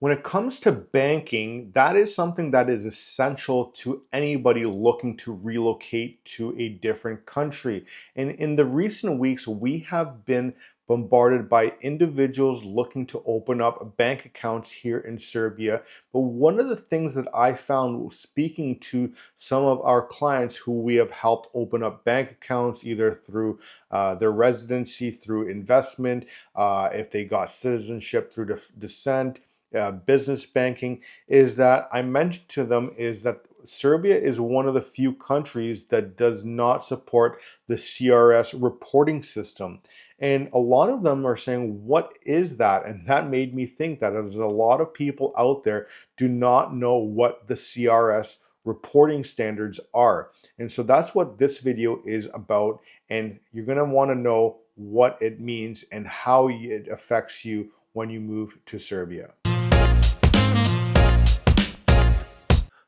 When it comes to banking, that is something that is essential to anybody looking to relocate to a different country. And in the recent weeks, we have been bombarded by individuals looking to open up bank accounts here in Serbia. But one of the things that I found speaking to some of our clients who we have helped open up bank accounts, either through their residency, through investment, if they got citizenship through descent, business banking, is that I mentioned to them is that Serbia is one of the few countries that does not support the CRS reporting system. And a lot of them are saying, what is that? And that made me think that there's a lot of people out there do not know what the CRS reporting standards are. And so that's what this video is about. And you're going to want to know what it means and how it affects you when you move to Serbia.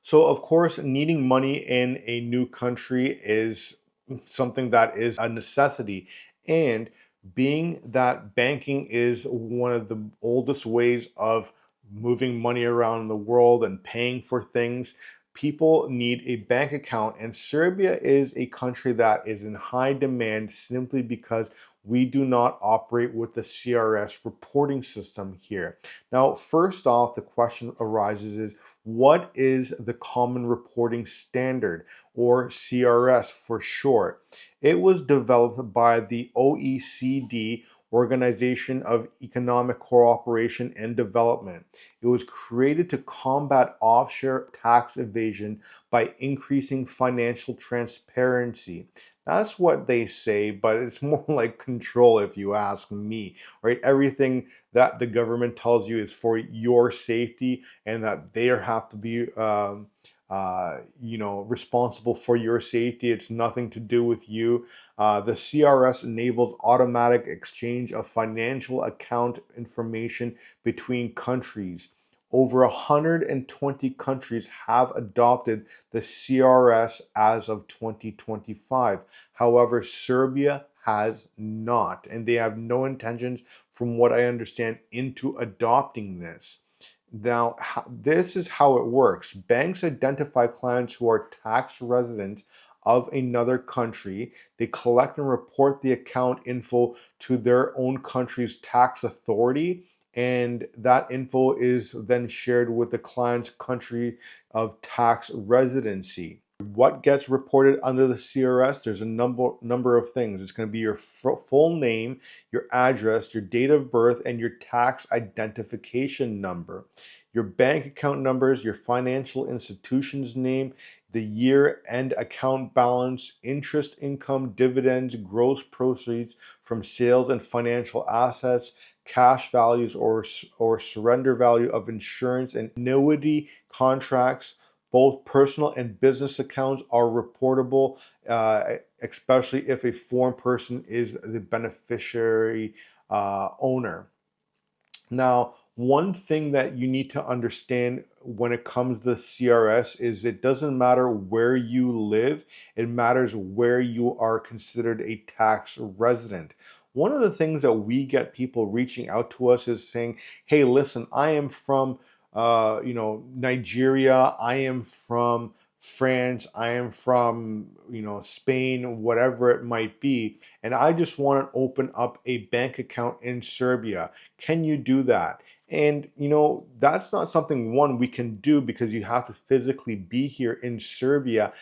So, of course, needing money in a new country is something that is a necessity. And being that banking is one of the oldest ways of moving money around the world and paying for things, people need a bank account. And Serbia is a country that is in high demand simply because we do not operate with the CRS reporting system here. Now, first off, the question arises is, what is the Common Reporting Standard, or CRS for short? It was developed by the OECD, Organization of Economic Cooperation and Development. It was created to combat offshore tax evasion by increasing financial transparency. That's what they say, but it's more like control if you ask me, right? Everything that the government tells you is for your safety, and that they have to be responsible for your safety. It's nothing to do with you. The CRS enables automatic exchange of financial account information between countries. Over 120 countries have adopted the CRS as of 2025. However, Serbia has not, and they have no intentions, from what I understand, into adopting this. Now, this is how it works. Banks identify clients who are tax residents of another country. They collect and report the account info to their own country's tax authority, and that info is then shared with the client's country of tax residency. What gets reported under the CRS? There's a number of things. It's going to be your full name, your address, your date of birth, and your tax identification number. Your bank account numbers, your financial institution's name, the year-end account balance, interest income, dividends, gross proceeds from sales and financial assets, cash values or surrender value of insurance and annuity contracts. Both personal and business accounts are reportable, especially if a foreign person is the beneficiary owner. Now, one thing that you need to understand when it comes to CRS is it doesn't matter where you live, it matters where you are considered a tax resident. One of the things that we get people reaching out to us is saying, hey, listen, I am from Nigeria, I am from France, I am from, Spain, whatever it might be, and I just want to open up a bank account in Serbia. Can you do that? And that's not something one we can do, because you have to physically be here in Serbia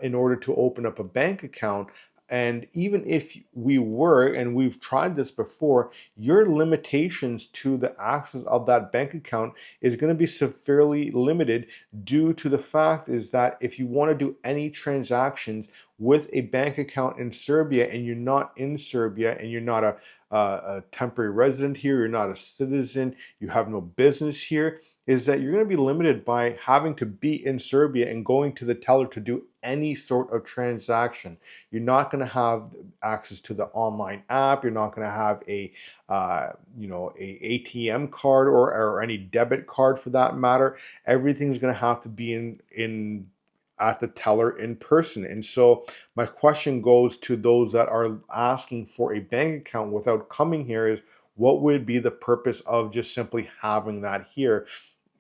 in order to open up a bank account. And even if we were, and we've tried this before, your limitations to the access of that bank account is going to be severely limited, due to the fact is that if you want to do any transactions with a bank account in Serbia, and you're not in Serbia, and you're not a temporary resident here, you're not a citizen, you have no business here, is that you're going to be limited by having to be in Serbia and going to the teller to do any sort of transaction. You're not going to have access to the online app. You're not going to have a ATM card, or any debit card for that matter. Everything's going to have to be in at the teller in person. And so my question goes to those that are asking for a bank account without coming here is, what would be the purpose of just simply having that here?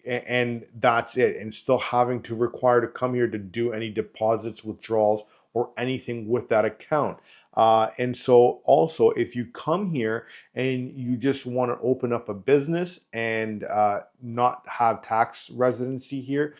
And that's it, and still having to require to come here to do any deposits, withdrawals, or anything with that account. And so also, if you come here and you just want to open up a business and not have tax residency here,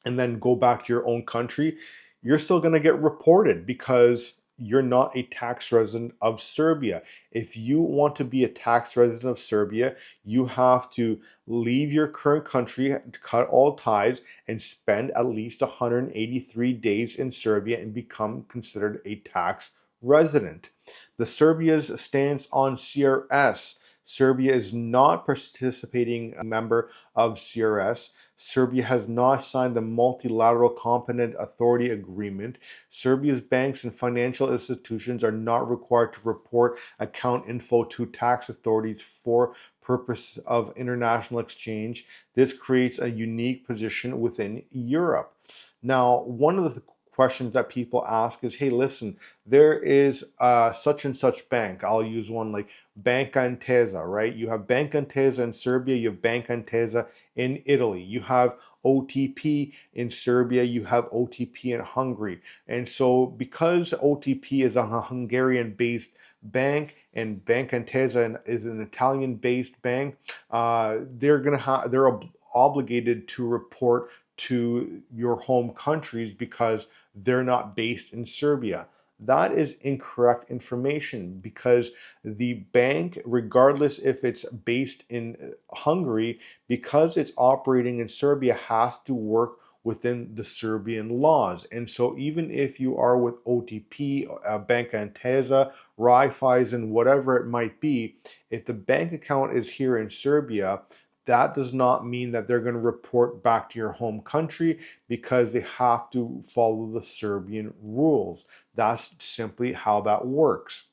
and then go back to your own country, you're still going to get reported because you're not a tax resident of Serbia. If you want to be a tax resident of Serbia, you have to leave your current country, cut all ties, and spend at least 183 days in Serbia and become considered a tax resident. The Serbia's stance on CRS. Serbia is not participating member of CRS. Serbia has not signed the Multilateral Competent Authority Agreement. Serbia's banks and financial institutions are not required to report account info to tax authorities for purpose of international exchange. This creates a unique position within Europe. Now, one of the questions that people ask is, hey, listen, there is such and such bank. I'll use one like Banca Intesa, right? You have Banca Intesa in Serbia, you have Banca Intesa in Italy, you have OTP in Serbia, you have OTP in Hungary. And so because OTP is a Hungarian-based bank and Banca Intesa is an Italian-based bank, they're obligated to report to your home countries because they're not based in Serbia. That is incorrect information because the bank, regardless if it's based in Hungary, because it's operating in Serbia, has to work within the Serbian laws. And so even if you are with OTP, Banca Intesa, Raiffeisen, whatever it might be, if the bank account is here in Serbia, that does not mean that they're going to report back to your home country because they have to follow the Serbian rules. That's simply how that works.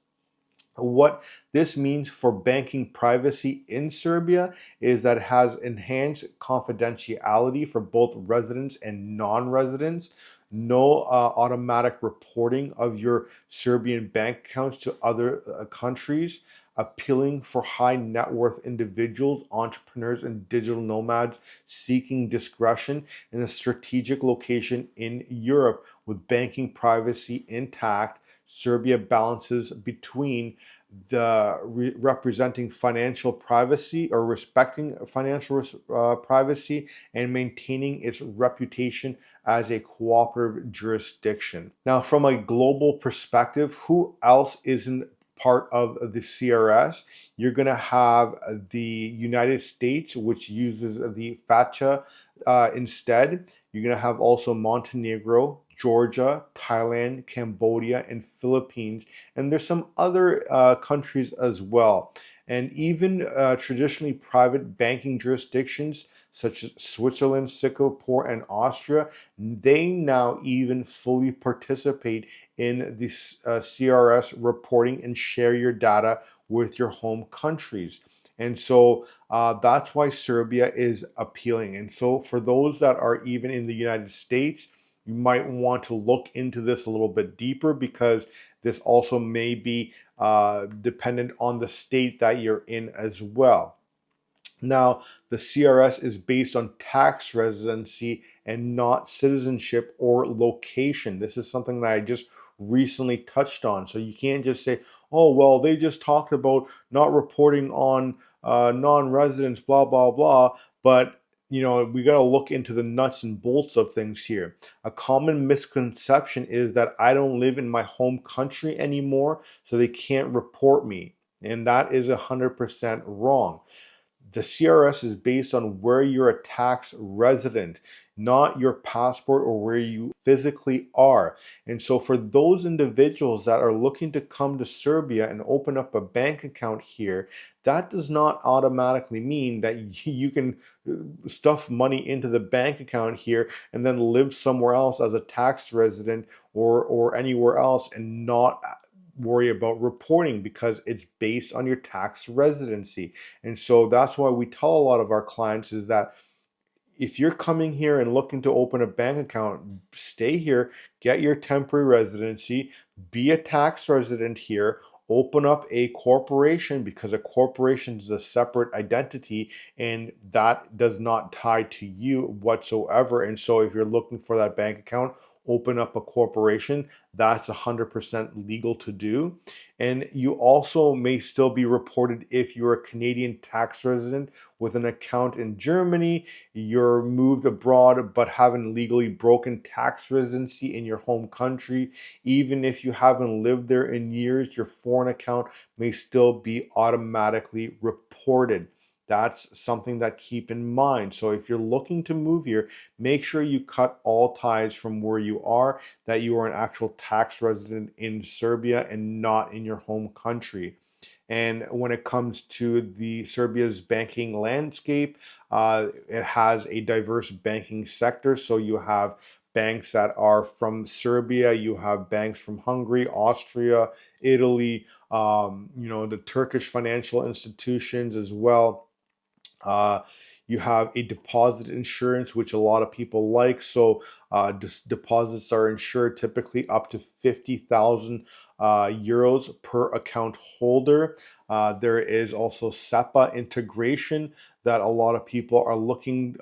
What this means for banking privacy in Serbia is that it has enhanced confidentiality for both residents and non-residents. No automatic reporting of your Serbian bank accounts to other countries. Appealing for high net worth individuals, entrepreneurs, and digital nomads seeking discretion in a strategic location in Europe with banking privacy intact. Serbia balances between the representing financial privacy or respecting financial privacy and maintaining its reputation as a cooperative jurisdiction. Now, from a global perspective, who else isn't part of the CRS? You're going to have the United States, which uses the FATCA instead. You're going to have also Montenegro, Georgia, Thailand, Cambodia, and Philippines. And there's some other countries as well. And even traditionally private banking jurisdictions such as Switzerland, Singapore, and Austria, they now even fully participate in the CRS reporting and share your data with your home countries. And so that's why Serbia is appealing. And so for those that are even in the United States, you might want to look into this a little bit deeper because this also may be dependent on the state that you're in as well. Now, the CRS is based on tax residency and not citizenship or location. This is something that I just recently touched on. So you can't just say, oh, well, they just talked about not reporting on non-residents, blah, blah, blah. But, we got to look into the nuts and bolts of things here. A common misconception is that I don't live in my home country anymore, so they can't report me. And that is 100% wrong. The CRS is based on where you're a tax resident, not your passport or where you physically are. And so for those individuals that are looking to come to Serbia and open up a bank account here, that does not automatically mean that you can stuff money into the bank account here and then live somewhere else as a tax resident or anywhere else and not worry about reporting because it's based on your tax residency. And so that's why we tell a lot of our clients is that if you're coming here and looking to open a bank account, stay here, get your temporary residency, be a tax resident here, open up a corporation, because a corporation is a separate identity and that does not tie to you whatsoever. And so if you're looking for that bank account, open up a corporation. That's 100% legal to do. And you also may still be reported if you're a Canadian tax resident with an account in Germany, you're moved abroad but haven't legally broken tax residency in your home country. Even if you haven't lived there in years, your foreign account may still be automatically reported. That's something that keep in mind. So if you're looking to move here, make sure you cut all ties from where you are, that you are an actual tax resident in Serbia and not in your home country. And when it comes to the Serbia's banking landscape, it has a diverse banking sector. So you have banks that are from Serbia, you have banks from Hungary, Austria, Italy, the Turkish financial institutions as well. Uh, you have a deposit insurance, which a lot of people like. So deposits are insured typically up to 50,000 euros per account holder. There is also SEPA integration that a lot of people are looking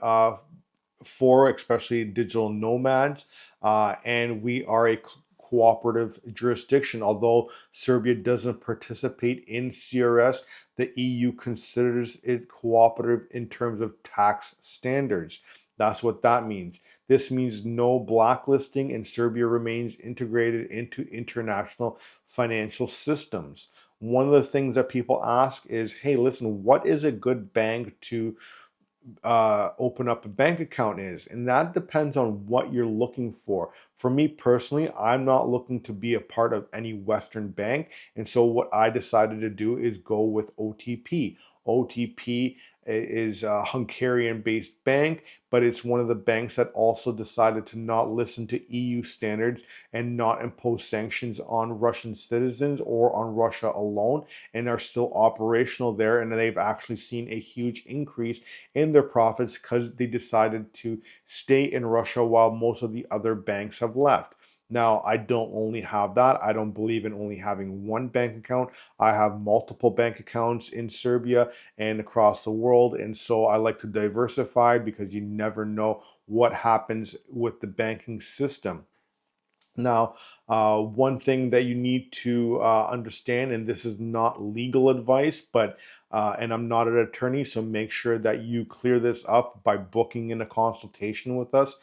for, especially digital nomads. And we are a cooperative jurisdiction. Although Serbia doesn't participate in CRS, the EU considers it cooperative in terms of tax standards. That's what that means. This means no blacklisting, and Serbia remains integrated into international financial systems. One of the things that people ask is, hey, listen, what is a good bank to open up a bank account is? And that depends on what you're looking for. For me personally, I'm not looking to be a part of any Western bank. And so what I decided to do is go with OTP. OTP is a Hungarian based bank, but it's one of the banks that also decided to not listen to EU standards and not impose sanctions on Russian citizens or on Russia alone, and are still operational there. And they've actually seen a huge increase in their profits because they decided to stay in Russia while most of the other banks have left. Now, I don't only have that. I don't believe in only having one bank account. I have multiple bank accounts in Serbia and across the world. And so I like to diversify because you never know what happens with the banking system. Now, one thing that you need to understand, and this is not legal advice, but and I'm not an attorney, so make sure that you clear this up by booking in a consultation with us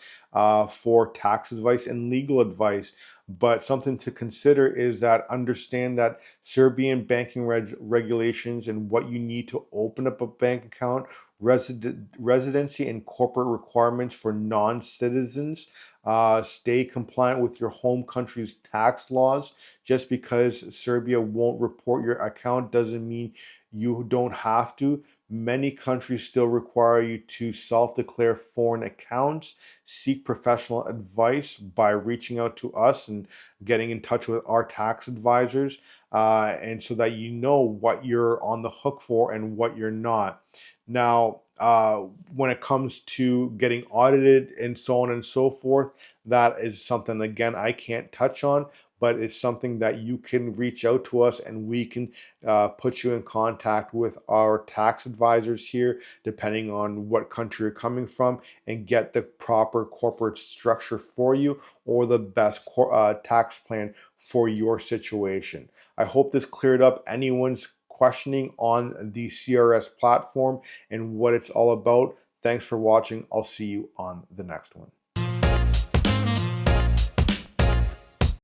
for tax advice and legal advice. But something to consider is that understand that Serbian banking regulations and what you need to open up a bank account, residency and corporate requirements for non-citizens. Stay compliant with your home country's tax laws. Just because Serbia won't report your account doesn't mean you don't have to. Many countries still require you to self-declare foreign accounts. Seek professional advice by reaching out to us and getting in touch with our tax advisors, and so that you know what you're on the hook for and what you're not. Now, when it comes to getting audited and so on and so forth, that is something, again, I can't touch on, but it's something that you can reach out to us and we can put you in contact with our tax advisors here, depending on what country you're coming from, and get the proper corporate structure for you or the best tax plan for your situation. I hope this cleared up anyone's questioning on the CRS platform and what it's all about. Thanks for watching. I'll see you on the next one.